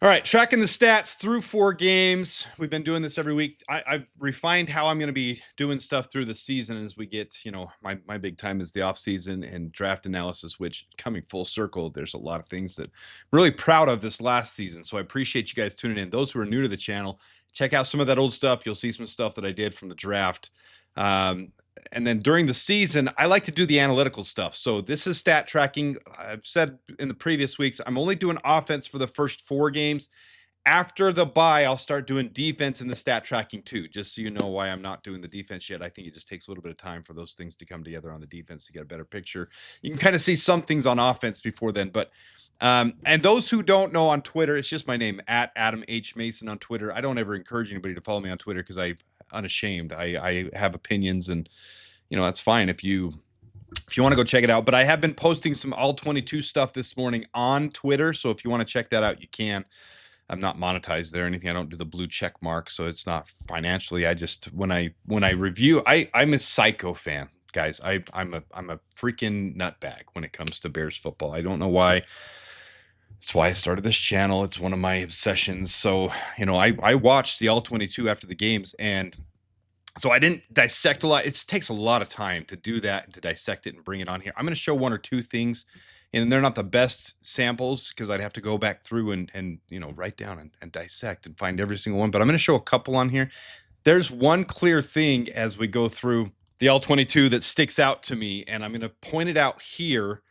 All right, tracking the stats through 4 games. We've been doing this every week. I've refined how I'm going to be doing stuff through the season as we get, my big time is the off season and draft analysis, which coming full circle, there's a lot of things that I'm really proud of this last season. So I appreciate you guys tuning in. Those who are new to the channel, check out some of that old stuff. You'll see some stuff that I did from the draft. And then during the season, I like to do the analytical stuff. So this is stat tracking. I've said in the previous weeks, I'm only doing offense for the first 4 games. After the bye, I'll start doing defense and the stat tracking too, just so you know why I'm not doing the defense yet. I think it just takes a little bit of time for those things to come together on the defense to get a better picture. You can kind of see some things on offense before then, but and those who don't know on Twitter, it's just my name, at Adam H. Mason on Twitter. I don't ever encourage anybody to follow me on Twitter because I'm unashamed. I have opinions, and that's fine if you want to go check it out. But I have been posting some all 22 stuff this morning on Twitter, so if you want to check that out, you can. I'm not monetized there or anything. I don't do the blue check mark, so it's not financially. I just when I review, I'm a psycho fan, guys. I'm a freaking nutbag when it comes to Bears football. I don't know why. It's why I started this channel. It's one of my obsessions. So, I watched the all 22 after the games, and so I didn't dissect a lot. It takes a lot of time to do that and to dissect it and bring it on here. I'm going to show 1 or 2 things, and they're not the best samples because I'd have to go back through and write down and dissect and find every single one. But I'm going to show a couple on here. There's one clear thing as we go through the all 22 that sticks out to me, and I'm going to point it out here.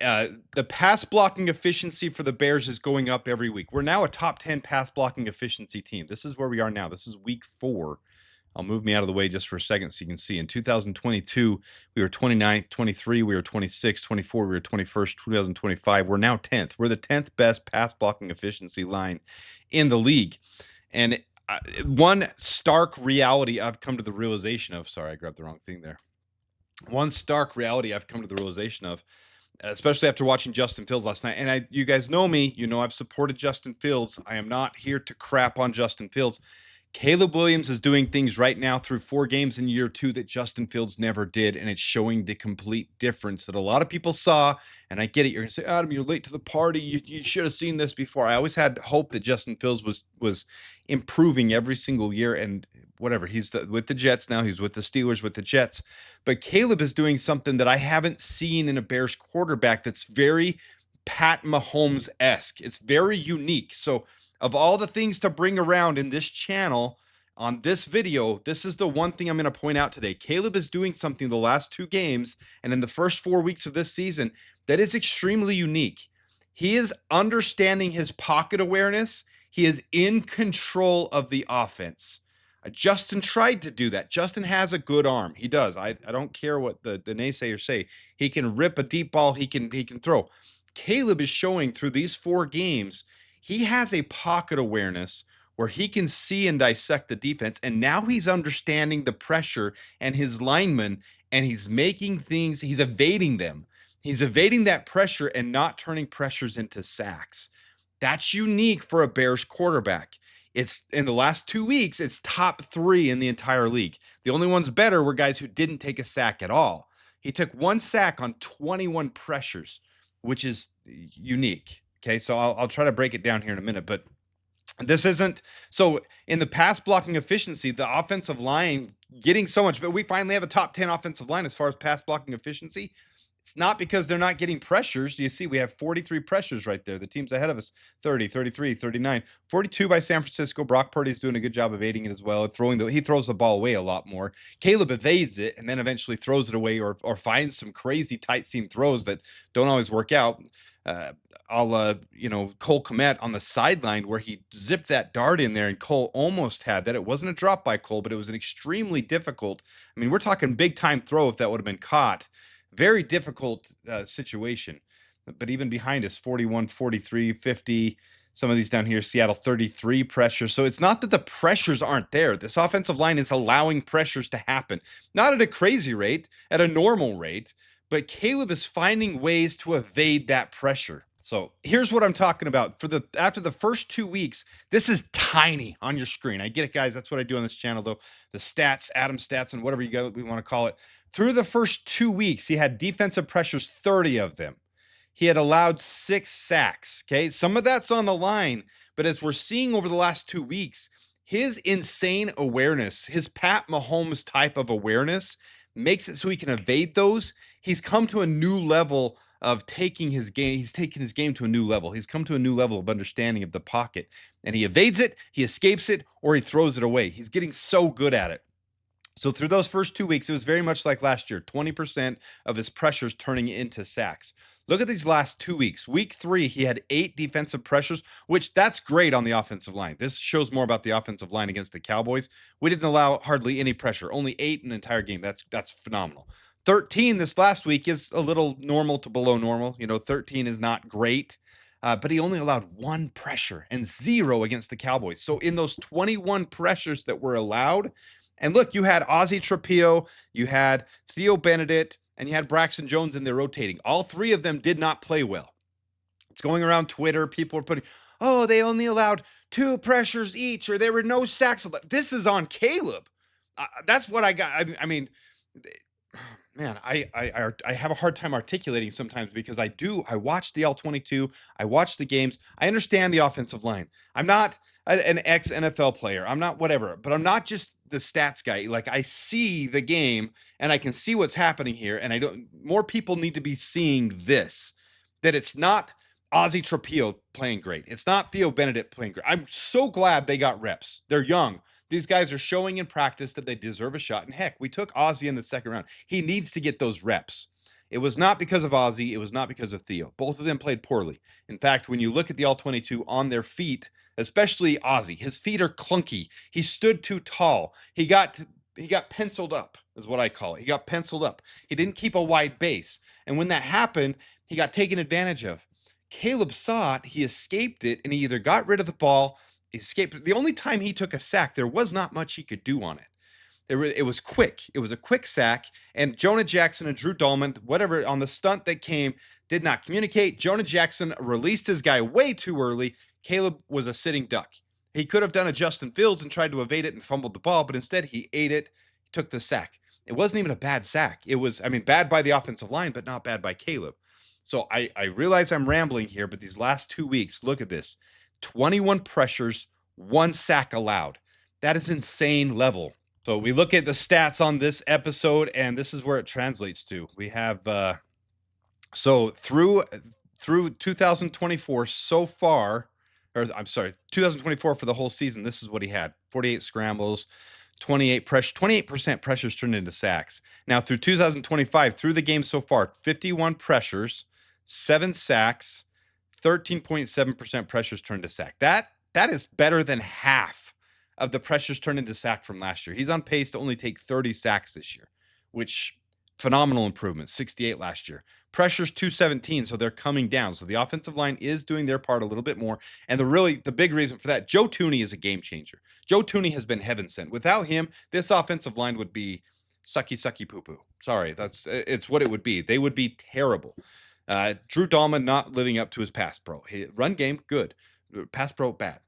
The pass blocking efficiency for the Bears is going up every week. We're now a top 10 pass blocking efficiency team. This is where we are now. This is week 4. I'll move me out of the way just for a second so you can see. In 2022, we were 29th, 23, we were 26th, 24, we were 21st, 2025. We're now 10th. We're the 10th best pass blocking efficiency line in the league. And one stark reality I've come to the realization of, sorry, I grabbed the wrong thing there. One stark reality I've come to the realization of, especially after watching Justin Fields last night. And you guys know me, I've supported Justin Fields. I am not here to crap on Justin Fields. Caleb Williams is doing things right now through 4 games in year 2 that Justin Fields never did, and it's showing the complete difference that a lot of people saw. And I get it. You're going to say, Adam, you're late to the party. You should have seen this before. I always had hope that Justin Fields was improving every single year, and whatever. He's with the Jets now. He's with the Steelers, with the Jets. But Caleb is doing something that I haven't seen in a Bears quarterback that's very Pat Mahomes-esque. It's very unique. So of all the things to bring around in this channel on this video, this is the one thing I'm going to point out today. Caleb is doing something the last 2 games and in the first 4 weeks of this season that is extremely unique. He is understanding his pocket awareness. He is in control of the offense. Justin tried to do that. Justin has a good arm. He does. I don't care what the naysayers say. He can rip a deep ball. He can throw. Caleb is showing through these 4 games he has a pocket awareness where he can see and dissect the defense, and now he's understanding the pressure and his linemen, and he's making things, he's evading them. He's evading that pressure and not turning pressures into sacks. That's unique for a Bears quarterback. It's in the last 2 weeks, it's top 3 in the entire league. The only ones better were guys who didn't take a sack at all. He took 1 sack on 21 pressures, which is unique. Okay, so I'll try to break it down here in a minute, but this isn't so in the pass blocking efficiency, the offensive line getting so much, but we finally have a top 10 offensive line as far as pass blocking efficiency. It's not because they're not getting pressures. You see, we have 43 pressures right there. The team's ahead of us, 30, 33, 39, 42 by San Francisco. Brock Purdy's doing a good job evading it as well. He throws the ball away a lot more. Caleb evades it and then eventually throws it away or finds some crazy tight seam throws that don't always work out. Cole Kmet on the sideline where he zipped that dart in there and Cole almost had that. It wasn't a drop by Cole, but it was an extremely difficult. I mean, we're talking big time throw if that would have been caught. Very difficult situation. But even behind us, 41, 43, 50, some of these down here, Seattle 33 pressure. So it's not that the pressures aren't there. This offensive line is allowing pressures to happen. Not at a crazy rate, at a normal rate. But Caleb is finding ways to evade that pressure. So here's what I'm talking about. After the first 2 weeks, this is tiny on your screen. I get it, guys. That's what I do on this channel, though. The stats, Adam stats, and whatever we want to call it. Through the first 2 weeks, he had defensive pressures, 30 of them. He had allowed 6 sacks. Okay, some of that's on the line, But as we're seeing over the last 2 weeks, his insane awareness, his Pat Mahomes type of awareness, makes it so he can evade those. He's come to a new level of taking his game. He's taken his game to a new level. He's come to a new level of understanding of the pocket, and he evades it, he escapes it, or he throws it away. He's getting so good at it. So through those first 2 weeks, it was very much like last year, 20% of his pressures turning into sacks. Look at these last 2 weeks. Week 3, he had 8 defensive pressures, which that's great on the offensive line. This shows more about the offensive line against the Cowboys. We didn't allow hardly any pressure, only 8 in the entire game. That's phenomenal. 13 this last week is a little normal to below normal. 13 is not great. But he only allowed 1 pressure and 0 against the Cowboys. So in those 21 pressures that were allowed, and look, you had Ozzie Trapillo, you had Theo Benedict, and you had Braxton Jones in there rotating. All 3 of them did not play well. It's going around Twitter. People are putting, oh, they only allowed 2 pressures each, or there were no sacks. This is on Caleb. That's what I got. I mean, man, I have a hard time articulating sometimes because I watch the All-22, I watch the games, I understand the offensive line. I'm not an ex-NFL player, I'm not whatever, but I'm not just the stats guy. Like, I see the game and I can see what's happening here, and more people need to be seeing this, that it's not Ozzie Trapillo playing great. It's not Theo Benedict playing great. I'm so glad they got reps. They're young. These guys are showing in practice that they deserve a shot. And heck, we took Ozzie in the second round. He needs to get those reps. It was not because of Ozzie. It was not because of Theo. Both of them played poorly. In fact, when you look at the All-22 on their feet, especially Ozzie, his feet are clunky. He stood too tall. He got penciled up, is what I call it. He got penciled up. He didn't keep a wide base. And when that happened, he got taken advantage of. Caleb saw it, he escaped it, and he either got rid of the ball, escaped. The only time he took a sack, there was not much he could do on it. It was quick. It was a quick sack, and Jonah Jackson and Drew Dahlman, whatever, on the stunt that came, did not communicate. Jonah Jackson released his guy way too early. Caleb was a sitting duck. He could have done a Justin Fields and tried to evade it and fumbled the ball, but instead he ate it, took the sack. It wasn't even a bad sack. It was, bad by the offensive line, but not bad by Caleb. So I realize I'm rambling here, but these last 2 weeks, look at this. 21 pressures, 1 sack allowed. That is insane level. So we look at the stats on this episode, and this is where it translates to. We have so through 2024 so far, or I'm sorry, 2024 for the whole season. This is what he had: 48 scrambles, 28% pressures turned into sacks. Now through 2025, through the game so far, 51 pressures, 7 sacks, 13.7% pressures turned to sack. That is better than half of the pressures turned into sack from last year. He's on pace to only take 30 sacks this year, which phenomenal improvement. 68 last year. Pressures 217, so they're coming down. So the offensive line is doing their part a little bit more. And the big reason for that, Joe Thuney is a game changer. Joe Thuney has been heaven sent. Without him, this offensive line would be sucky poo poo. Sorry, it's what it would be. They would be terrible. Drew Dahlman not living up to his pass pro. Run game, good. Pass pro, bad.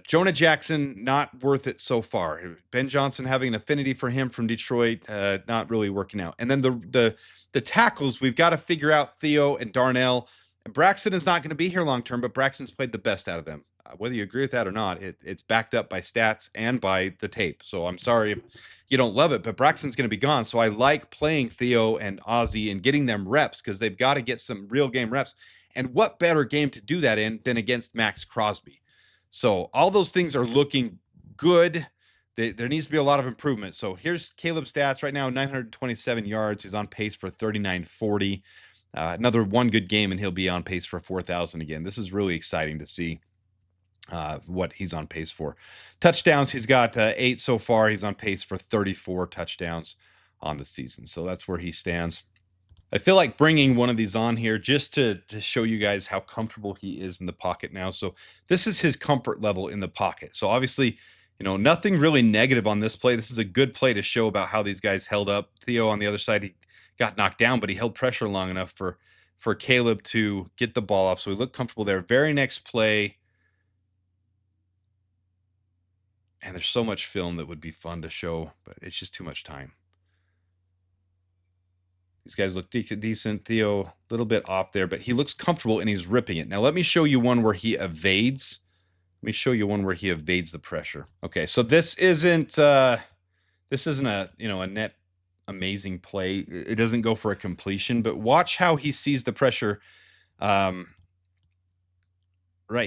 Jonah Jackson, not worth it so far. Ben Johnson having an affinity for him from Detroit, not really working out. And then the tackles, we've got to figure out Theo and Darnell. Braxton is not going to be here long term, but Braxton's played the best out of them. Whether you agree with that or not, it's backed up by stats and by the tape. So I'm sorry if you don't love it, but Braxton's going to be gone. So I like playing Theo and Ozzie and getting them reps because they've got to get some real game reps. And what better game to do that in than against Max Crosby? So all those things are looking good. There needs to be a lot of improvement. So here's Caleb's stats right now: 927 yards. He's on pace for 3940. Another one good game, and he'll be on pace for 4,000 again. This is really exciting to see what he's on pace for. Touchdowns, he's got 8 so far. He's on pace for 34 touchdowns on the season. So that's where he stands. I feel like bringing one of these on here just to show you guys how comfortable he is in the pocket now. So this is his comfort level in the pocket. So obviously, nothing really negative on this play. This is a good play to show about how these guys held up. Theo on the other side, he got knocked down, but he held pressure long enough for Caleb to get the ball off. So he looked comfortable there. Very next play. And there's so much film that would be fun to show, but it's just too much time. These guys look decent. Theo, a little bit off there, but he looks comfortable and he's ripping it. Now, let me show you one where he evades. Let me show you one where he evades the pressure. Okay, so this isn't a a net amazing play. It doesn't go for a completion, but watch how he sees the pressure. Right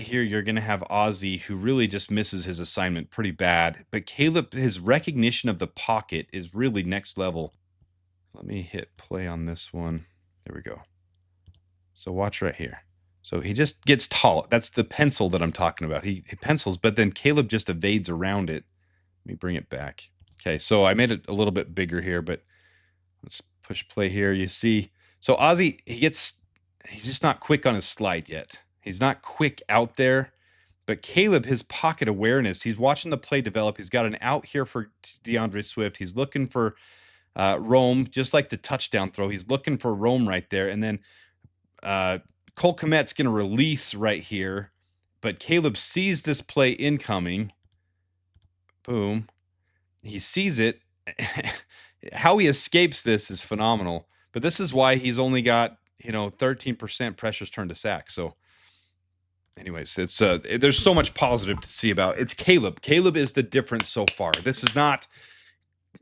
here, you're going to have Ozzy, who really just misses his assignment pretty bad. But Caleb, his recognition of the pocket is really next level. Let me hit play on this one. There we go. So watch right here. So he just gets tall. That's the pencil that I'm talking about. He pencils, but then Caleb just evades around it. Let me bring it back. Okay, so I made it a little bit bigger here, but let's push play here. You see, so Ozzy, he's just not quick on his slide yet. He's not quick out there. But Caleb, his pocket awareness, he's watching the play develop. He's got an out here for DeAndre Swift. He's looking for Rome, just like the touchdown throw. He's looking for Rome right there. And then Cole Kmet's going to release right here. But Caleb sees this play incoming. Boom. He sees it. How he escapes this is phenomenal. But this is why he's only got, 13% pressures turned to sacks. So anyways, it's there's so much positive to see about it. It's Caleb. Caleb is the difference so far. This is not,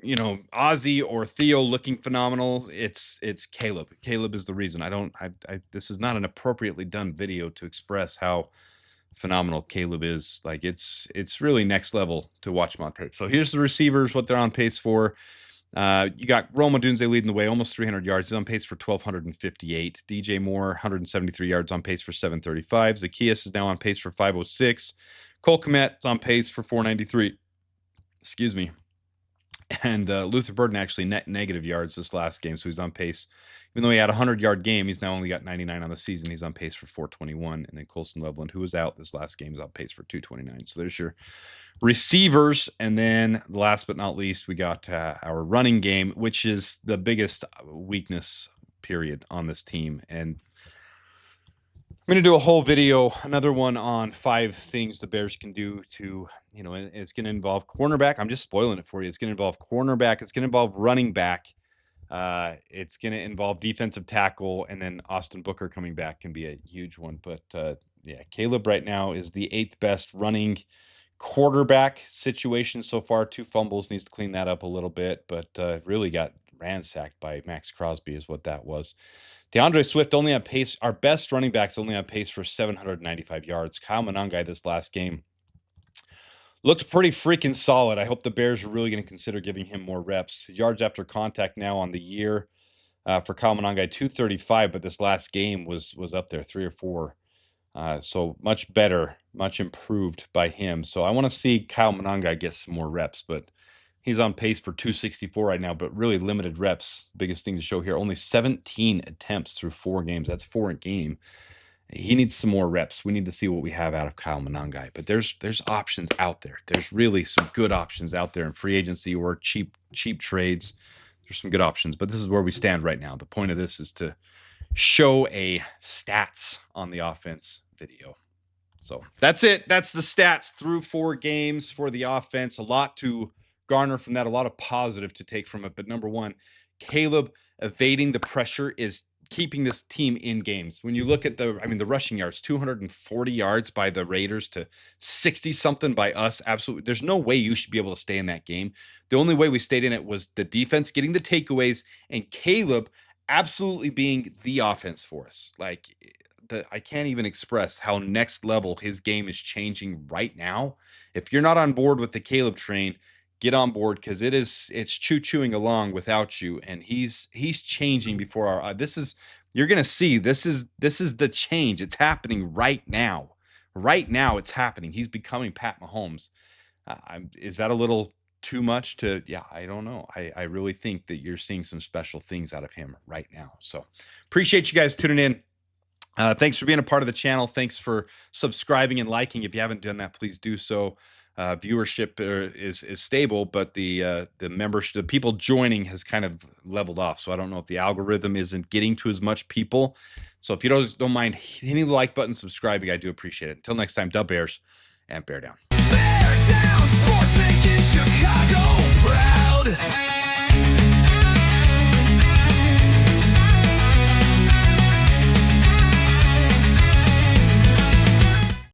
Ozzy or Theo looking phenomenal. It's Caleb. Caleb is the reason. This is not an appropriately done video to express how phenomenal Caleb is. Like it's really next level to watch him on tape. So here's the receivers, what they're on pace for. You got Rome Odunze leading the way, almost 300 yards. He's on pace for 1,258. DJ Moore, 173 yards, on pace for 735. Zacchaeus is now on pace for 506. Cole Kmet is on pace for 493. Excuse me. And Luther Burden actually net negative yards this last game, so he's on pace. Even though he had a 100-yard game, he's now only got 99 on the season. He's on pace for 421. And then Colson Loveland, who was out this last game, is on pace for 229. So there's your receivers. And then last but not least, we got our running game, which is the biggest weakness period on this team. And I'm going to do a whole video, another one on 5 things the Bears can do to, it's going to involve cornerback. I'm just spoiling it for you. It's going to involve cornerback. It's going to involve running back. It's going to involve defensive tackle, and then Austin Booker coming back can be a huge one. But yeah, Caleb right now is the 8th best running quarterback situation so far. 2 fumbles, needs to clean that up a little bit, but really got ransacked by Max Crosby is what that was. DeAndre Swift only on pace. Our best running backs only on pace for 795 yards. Kyle Monangai this last game looked pretty freaking solid. I hope the Bears are really going to consider giving him more reps. Yards after contact now on the year for Kyle Monangai, 235, but this last game was up there, 3 or 4. So much better, much improved by him. So I want to see Kyle Monangai get some more reps, but he's on pace for 264 right now, but really limited reps. Biggest thing to show here, only 17 attempts through 4 games. That's 4 a game. He needs some more reps. We need to see what we have out of Kyle Monangai. But there's options out there. There's really some good options out there in free agency or cheap trades. There's some good options, but this is where we stand right now. The point of this is to show a stats on the offense video. So that's it. That's the stats through 4 games for the offense. A lot to garner from that, a lot of positive to take from it. But number one, Caleb evading the pressure is keeping this team in games. When you look at the rushing yards, 240 yards by the Raiders to 60 something by us. Absolutely. There's no way you should be able to stay in that game. The only way we stayed in it was the defense getting the takeaways and Caleb absolutely being the offense for us. I can't even express how next level his game is changing right now. If you're not on board with the Caleb train, get on board, because it's chewing along without you, and he's changing before our you're gonna see this is the change. It's happening right now. It's happening. He's becoming Pat Mahomes. Is that a little too much to? Yeah, I don't know. I really think that you're seeing some special things out of him right now. So appreciate you guys tuning in. Thanks for being a part of the channel. Thanks for subscribing and liking. If you haven't done that, please do so. Viewership is stable, but the membership, the people joining has kind of leveled off. So I don't know if the algorithm isn't getting to as much people. So if you don't mind hitting the like button, subscribing, I do appreciate it. Until next time, Dub Bears and Bear Down. Bear down, sports making Chicago proud.